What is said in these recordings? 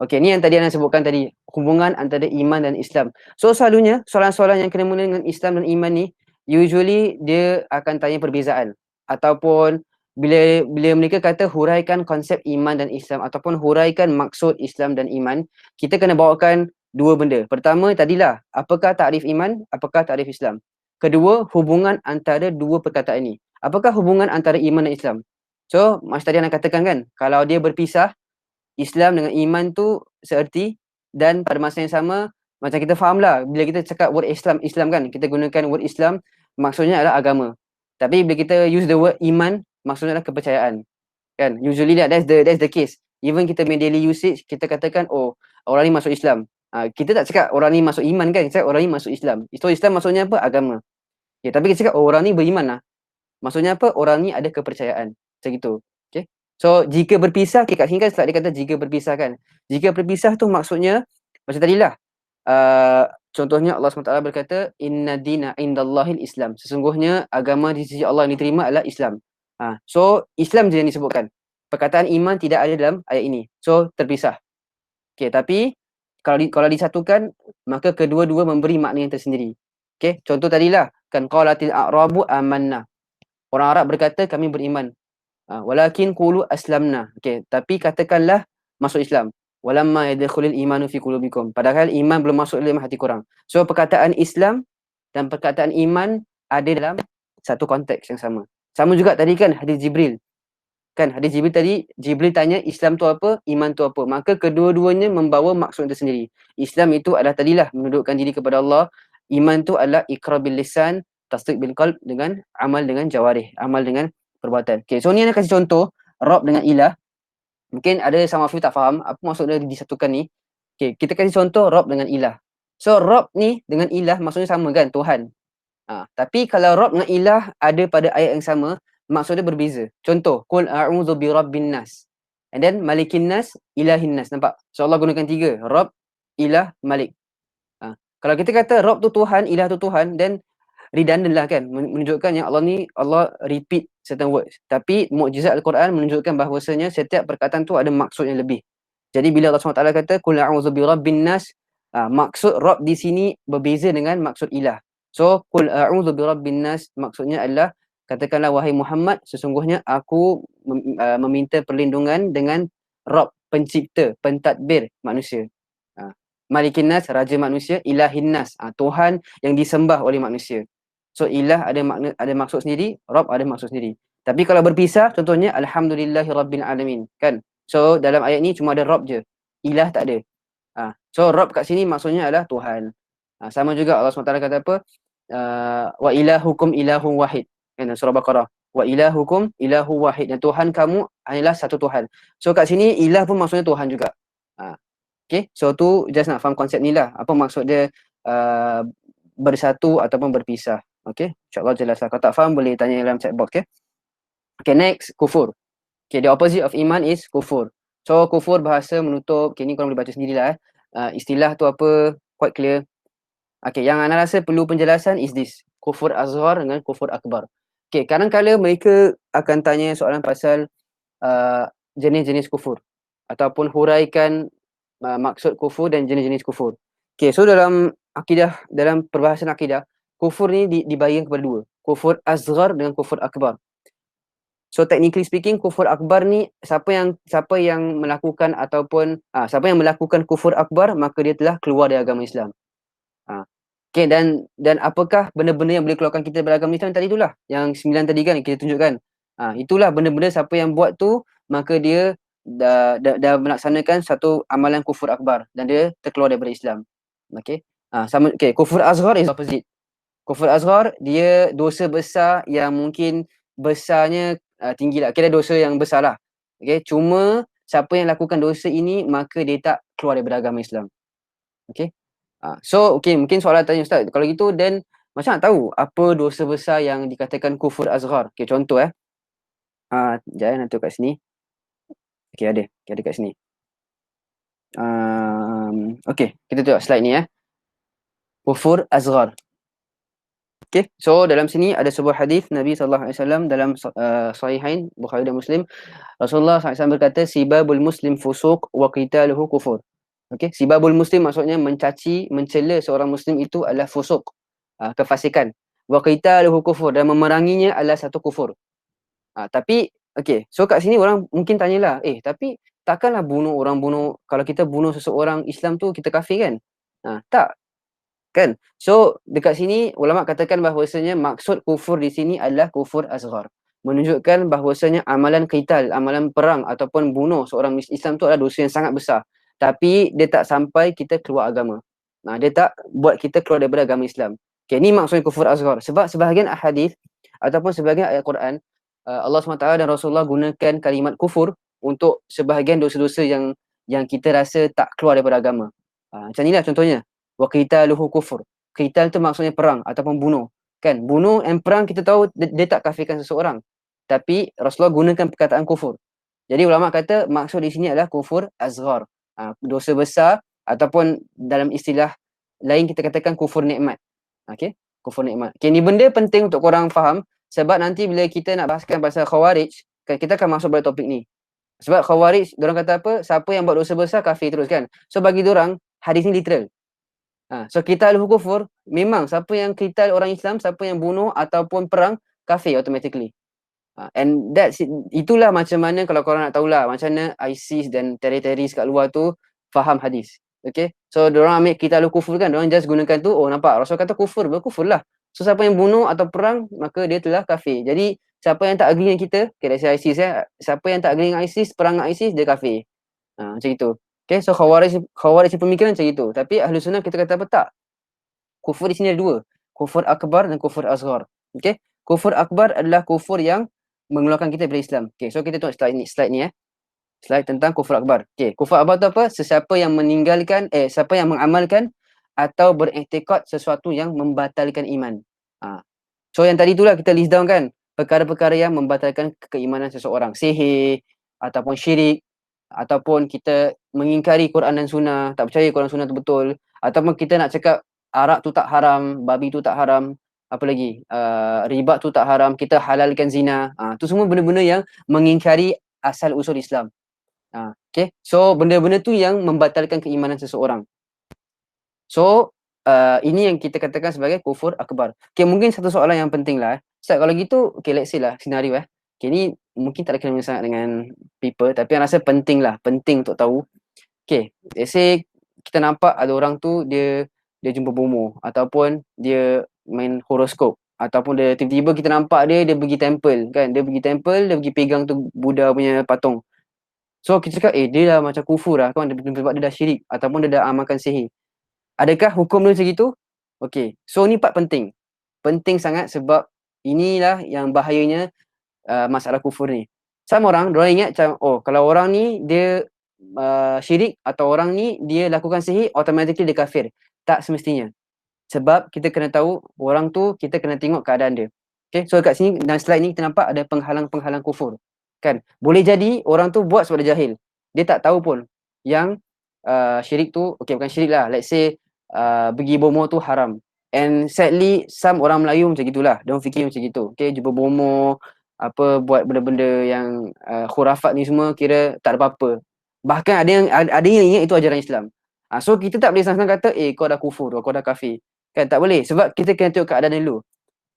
Okey, ni yang tadi Ana sebutkan tadi, hubungan antara iman dan Islam. So selalunya soalan-soalan yang kena mengena dengan Islam dan iman ni usually dia akan tanya perbezaan ataupun bila bila mereka kata huraikan konsep iman dan Islam ataupun huraikan maksud Islam dan iman, kita kena bawakan dua benda. Pertama tadilah, apakah takrif iman, apakah takrif Islam? Kedua, hubungan antara dua perkataan ni. Apakah hubungan antara iman dan Islam? So, macam tadi Ana katakan kan, kalau dia berpisah, Islam dengan iman tu seerti, dan pada masa yang sama macam kita faham lah bila kita cakap word Islam kan, kita gunakan word Islam maksudnya adalah agama. Tapi bila kita use the word iman, maksudnya adalah kepercayaan. Kan? Usually that's the case. Even kita main daily usage, kita katakan oh orang ni masuk Islam. Kita tak cakap orang ni masuk iman kan, kita cakap orang ni masuk Islam. So Islam maksudnya apa? Agama. Okay, tapi kita cakap oh, orang ni beriman lah. Maksudnya apa? Orang ni ada kepercayaan. Macam gitu. Okay. So jika berpisah, okay, kat sini kan slide dia kata jika berpisah kan. Jika berpisah tu maksudnya macam tadilah. Contohnya Allah SWT berkata inna dina indallahil Islam. Sesungguhnya agama di sisi Allah yang diterima adalah Islam. So Islam je yang disebutkan. Perkataan iman tidak ada dalam ayat ini. So terpisah. Okay, tapi kalau disatukan maka kedua-dua memberi makna yang tersendiri. Okay, contoh tadilah kan qalatil a'rabu amanna. Orang Arab berkata kami beriman. Walakin qulu aslamna. Okey, tapi katakanlah masuk Islam. Walamma yadkhulul imanu fi qulubikum. Padahal iman belum masuk dalam hati korang. So perkataan Islam dan perkataan iman ada dalam satu konteks yang sama. Sama juga tadi kan hadis Jibril. Kan hadis Jibril tadi, Jibril tanya Islam tu apa, iman tu apa. Maka kedua-duanya membawa maksud tersendiri. Islam itu adalah tadilah menundukkan diri kepada Allah. Iman tu adalah iqrar bil lisan, tasdiq bil qalb, dengan amal dengan jawarih, amal dengan perbuatan. Okay, so ni nak kasih contoh Rabb dengan ilah. Mungkin ada sama of you tak faham apa maksud dia disatukan ni. Okay, kita kasih contoh Rabb dengan ilah. So Rabb ni dengan ilah maksudnya sama kan, Tuhan. Tapi kalau Rabb dengan ilah ada pada ayat yang sama, maksudnya berbeza. Contoh, qul a'udzu birabbin nas. And then malikin nas, ilahin nas. Nampak? So Allah gunakan tiga, Rabb, ilah, malik. Kalau kita kata Rabb tu Tuhan, ilah tu Tuhan, then redundant lah kan, menunjukkan yang Allah ni Allah repeat certain words. Tapi mukjizat Al-Quran menunjukkan bahawasanya setiap perkataan tu ada maksud yang lebih. Jadi bila Allah SWT kata qul a'udzu birabbin nas, maksud Rabb di sini berbeza dengan maksud ilah. So qul a'udzu birabbin nas maksudnya adalah katakanlah wahai Muhammad, sesungguhnya aku meminta perlindungan dengan Rabb, pencipta, pentadbir manusia. Malikin nas, raja manusia, ilahin nas, Tuhan yang disembah oleh manusia. So ilah ada makna, ada maksud sendiri, Rabb ada maksud sendiri. Tapi kalau berpisah, contohnya alhamdulillahi rabbil alamin, kan? So dalam ayat ni cuma ada Rabb je, ilah tak ada. So Rabb kat sini maksudnya adalah Tuhan. Sama juga Allah SWT kata apa? Wa ilahukum ilahun wahid. Kan surah Baqarah. Wa ilahukum ilahu wahid. Dan Tuhan kamu hanyalah satu Tuhan. So kat sini ilah pun maksudnya Tuhan juga. Okay, so tu just nak faham konsep ni lah. Apa maksud dia bersatu ataupun berpisah. Okay, insyaAllah jelas lah. Kalau tak faham boleh tanya dalam chat box. Okay, okay, next, kufur. Okay, the opposite of iman is kufur. So kufur bahasa menutup. Okay, ni korang boleh baca sendirilah. Istilah tu apa, quite clear. Okay, yang Ana rasa perlu penjelasan is this. Kufur azhar dengan kufur akbar. Okay, kadang-kadang mereka akan tanya soalan pasal jenis-jenis kufur. Ataupun huraikan maksud kufur dan jenis-jenis kufur. Okay, so dalam akidah, dalam perbahasan akidah, kufur ni dibagi kepada dua. Kufur asghar dengan kufur akbar. So technically speaking, kufur akbar ni siapa yang melakukan ataupun siapa yang melakukan kufur akbar, maka dia telah keluar dari agama Islam. Okay, dan apakah benda-benda yang boleh keluarkan kita dari agama Islam tadi itulah. Yang 9 tadi kan kita tunjukkan. Itulah benda-benda siapa yang buat tu, maka dia dah melaksanakan satu amalan kufur akbar dan dia terkeluar daripada Islam. Okay. Sama. Okay, kufur azhar is opposite. Kufur azhar dia dosa besar yang mungkin besarnya tinggi lah. Kira dosa yang besar lah. Okay. Cuma siapa yang lakukan dosa ini maka dia tak keluar daripada agama Islam. Okay. So okay, mungkin soalan tanya Ustaz, kalau gitu then macam nak tahu apa dosa besar yang dikatakan kufur azhar? Okay, contoh sekejap nanti kat sini. Okay, ada kat sini. Okay, kita tengok slide ni Kufur azhar. Okay, so dalam sini ada sebuah hadis Nabi SAW dalam Sahihain, Bukhari dan Muslim. Rasulullah SAW berkata, sibabul muslim fusuq wa qitaluhu kufur. Okey, sibabul muslim maksudnya mencaci, mencela seorang muslim itu adalah fusuk, kefasikan. Wa qitaluhu kufur, dan memeranginya adalah satu kufur. Tapi okey, so kat sini orang mungkin tanyalah, tapi takkanlah kalau kita bunuh seseorang Islam tu kita kafir kan? Tak, kan? So dekat sini ulama katakan bahawasanya maksud kufur di sini adalah kufur asghar. Menunjukkan bahawasanya amalan qital, amalan perang ataupun bunuh seorang Islam tu adalah dosa yang sangat besar. Tapi dia tak sampai kita keluar agama. Dia tak buat kita keluar daripada agama Islam. Okay, ni maksudnya kufur asghar. Sebab sebahagian ahadith ataupun sebahagian ayat Quran, Allah SWT dan Rasulullah gunakan kalimat kufur untuk sebahagian dosa-dosa yang kita rasa tak keluar daripada agama. Macam ni lah contohnya. Wa qitaluhu kufur. Qital tu maksudnya perang ataupun bunuh. Kan? Bunuh and perang kita tahu dia tak kafirkan seseorang. Tapi Rasulullah gunakan perkataan kufur. Jadi ulama kata maksud di sini adalah kufur asghar. Dosa besar ataupun dalam istilah lain kita katakan kufur nikmat. Okey? Kufur nikmat. Okay, ni benda penting untuk korang faham sebab nanti bila kita nak bahaskan pasal khawarij, kan, kita akan masuk pada topik ni. Sebab khawarij, diorang kata apa? Siapa yang buat dosa besar kafir terus kan. So bagi diorang hadis ni literal. So qitalul kufur, memang siapa yang qital orang Islam, siapa yang bunuh ataupun perang, kafir automatically. And itulah macam mana kalau korang nak tahulah macam mana ISIS dan teroris kat luar tu faham hadis. Okay, so diorang ambil qitalul kufur kan, diorang just gunakan tu, nampak Rasul kata kufur, berkufur lah. So siapa yang bunuh atau perang, maka dia telah kafir. Jadi siapa yang tak agree dengan kita, okay, let's say ISIS siapa yang tak agree dengan ISIS, perang dengan ISIS, dia kafir. Macam itu. Okay, so khawarij pemikiran macam itu. Tapi ahli sunnah kita kata apa? Tak. Kufur di sini ada dua. Kufur akbar dan kufur asghar. Okay, kufur akbar adalah kufur yang mengeluarkan kita dari Islam. Okay, so kita tengok slide ni. Slide tentang kufur akbar. Okay, kufur akbar tu apa? Siapa yang siapa yang mengamalkan atau beriktikad sesuatu yang membatalkan iman. So yang tadi itulah kita list down kan, perkara-perkara yang membatalkan keimanan seseorang. Sihir, ataupun syirik, ataupun kita mengingkari Quran dan Sunnah, tak percaya Quran Sunnah tu betul, ataupun kita nak cakap arak tu tak haram, babi tu tak haram, apa lagi, riba tu tak haram, kita halalkan zina. Tu semua benda-benda yang mengingkari asal usul Islam. Okay, so benda-benda tu yang membatalkan keimanan seseorang. So ini yang kita katakan sebagai kufur akbar. Okay, mungkin satu soalan yang penting lah. Ustaz, kalau gitu, okay, let's say lah senario okay, ni mungkin tak ada kena sangat dengan people, tapi yang rasa penting untuk tahu. Okay, let's say kita nampak ada orang tu dia jumpa bomoh, ataupun dia main horoskop, ataupun dia tiba-tiba kita nampak dia pergi temple kan, dia pergi pegang tu Buddha punya patung. So kita cakap dia dah macam kufur lah kan, sebab dia dah syirik ataupun dia dah amalkan sihir. Adakah hukum dia macam itu? Okay, so ni part penting. Penting sangat sebab inilah yang bahayanya masalah kufur ni. Sama orang, diorang ingat macam, kalau orang ni dia syirik atau orang ni dia lakukan sihir, automatically dia kafir. Tak semestinya. Sebab kita kena tahu orang tu, kita kena tengok keadaan dia. Okay, so kat sini dalam slide ni kita nampak ada penghalang-penghalang kufur. Kan? Boleh jadi orang tu buat sebab dia jahil. Dia tak tahu pun yang syirik tu, okay, bukan syirik lah, let's say pergi bomoh tu haram. And sadly, some orang Melayu macam gitulah. Diorang fikir macam gitu. Okay, jumpa bomoh, buat benda-benda yang khurafat ni semua, kira tak ada apa-apa. Bahkan ada yang ingat itu ajaran Islam. So kita tak boleh senang-senang kata, kau dah kufur, kau dah kafir. Kan, tak boleh. Sebab kita kena tengok keadaan dulu.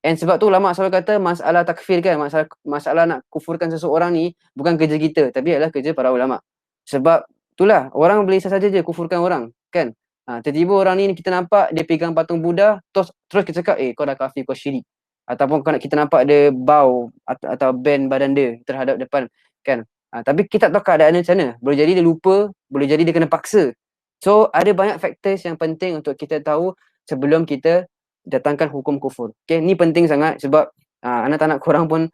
And sebab tu ulama selalu kata masalah takfir kan, masalah nak kufurkan seseorang ni bukan kerja kita, tapi adalah kerja para ulama. Sebab itulah, orang boleh saja je kufurkan orang, kan? Tiba-tiba orang ni kita nampak dia pegang patung Buddha, terus kita cakap, kau dah kafir, kau syirik. Ataupun kita nampak dia bow atau bend badan dia terhadap depan, kan? Tapi kita tak tahu keadaannya macam mana. Boleh jadi dia lupa, boleh jadi dia kena paksa. So ada banyak factors yang penting untuk kita tahu sebelum kita datangkan hukum kufur. Okay, ni penting sangat sebab anak-anak korang pun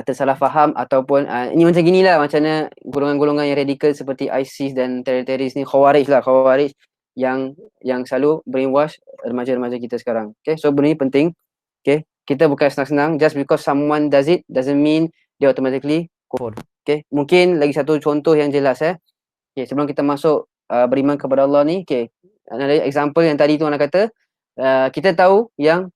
tersalah faham ataupun ini macam ginilah, macam mana golongan-golongan yang radikal seperti ISIS dan teroris ni, khawarij yang selalu brainwash remaja-remaja kita sekarang. Okay, so benda ni penting. Okay, kita bukan senang-senang, just because someone does it doesn't mean dia automatically kufur. Okay, mungkin lagi satu contoh yang jelas okay, sebelum kita masuk beriman kepada Allah ni, okay, another example yang tadi tu anak kata, kita tahu yang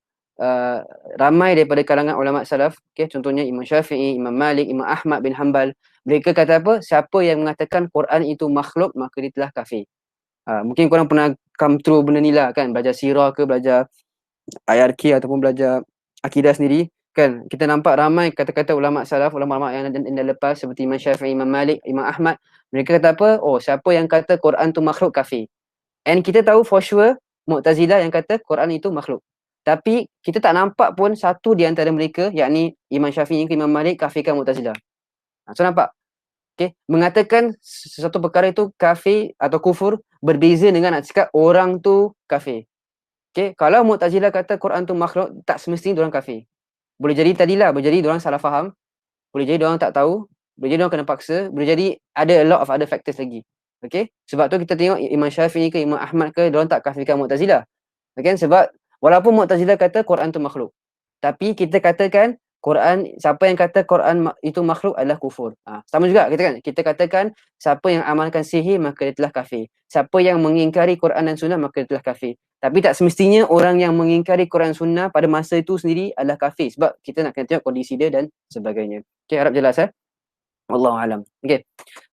ramai daripada kalangan ulama salaf, okey, contohnya Imam Syafi'i, Imam Malik, Imam Ahmad bin Hanbal, mereka kata apa? Siapa yang mengatakan Quran itu makhluk, maka dia telah kafir. Mungkin korang pernah come through benda ni lah kan, belajar sirah ke, belajar IRK ataupun belajar akidah sendiri kan, kita nampak ramai kata-kata ulama salaf, ulama-ulama yang dah lepas seperti Imam Syafi'i, Imam Malik, Imam Ahmad, mereka kata apa? Oh, siapa yang kata Quran tu makhluk, kafir. And kita tahu for sure Mu'tazilah yang kata Quran itu makhluk. Tapi kita tak nampak pun satu di antara mereka, yakni Imam Syafi'i ke Imam Malik, kafirkan Mu'tazilah. So nampak? Okay. Mengatakan sesuatu perkara itu kafir atau kufur berbeza dengan nak cakap orang tu kafir. Okay. Kalau Mu'tazilah kata Quran tu makhluk, tak semestinya diorang kafir. Boleh jadi tadilah, boleh jadi diorang salah faham, boleh jadi diorang tak tahu, boleh jadi diorang kena paksa, boleh jadi ada a lot of other factors lagi. Okay. Sebab tu kita tengok Imam Syafi'i ke Imam Ahmad ke, diorang tak kafirkan Mu'tazilah. Okay. Sebab walaupun Mu'tazilah kata Quran tu makhluk, tapi kita katakan Quran, siapa yang kata Quran itu makhluk adalah kufur. Sama juga kita katakan siapa yang amalkan sihir maka dia telah kafir. Siapa yang mengingkari Quran dan sunnah maka dia telah kafir. Tapi tak semestinya orang yang mengingkari Quran sunnah pada masa itu sendiri adalah kafir, sebab kita nak kena tengok kondisi dia dan sebagainya. Okay, harap jelas Wallahu alam. Okay.